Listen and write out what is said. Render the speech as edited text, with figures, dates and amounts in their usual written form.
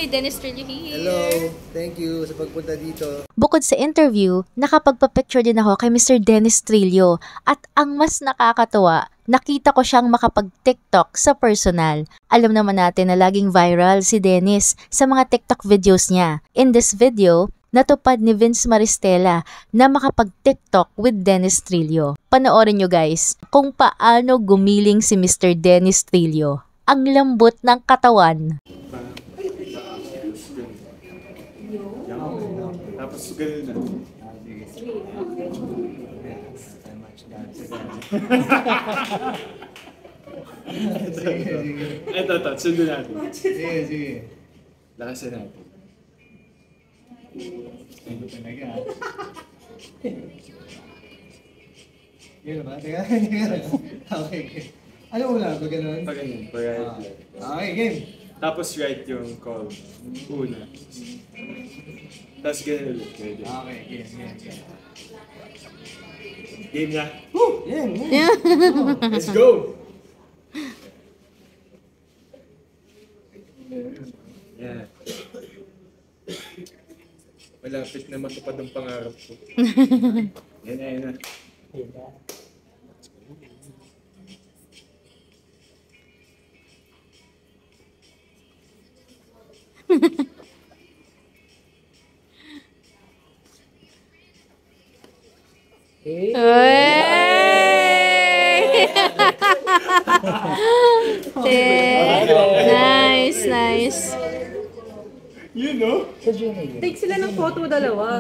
Hi, Dennis Trillo here. Hello, thank you sa pagpunta dito. Bukod sa interview, nakapagpa-picture din ako kay Mr. Dennis Trillo at ang mas nakakatuwa, nakita ko siyang makapag-TikTok sa personal. Alam naman natin na laging viral si Dennis sa mga TikTok videos niya. In this video, natupad ni Vince Maristella na makapag-TikTok with Dennis Trillo. Panoorin nyo guys kung paano gumiling si Mr. Dennis Trillo. Ang lambot ng katawan. Tapos ganun na. Ito, sundan natin. Sige. Lakasan natin. Ano talaga? Gano'n ba? Teka. Okay. Ano una? Pag ganun? Pag ganun, pag right. Okay, game. Tapos right yung call. Una. Tapos ganun ulit. Pwede. Okay, game. Game na. Woo! Yan. Let's go! Yeah. Malapit na matupad ang pangarap ko. Yan na. Nice. You know? Take sila ng photo dalawa.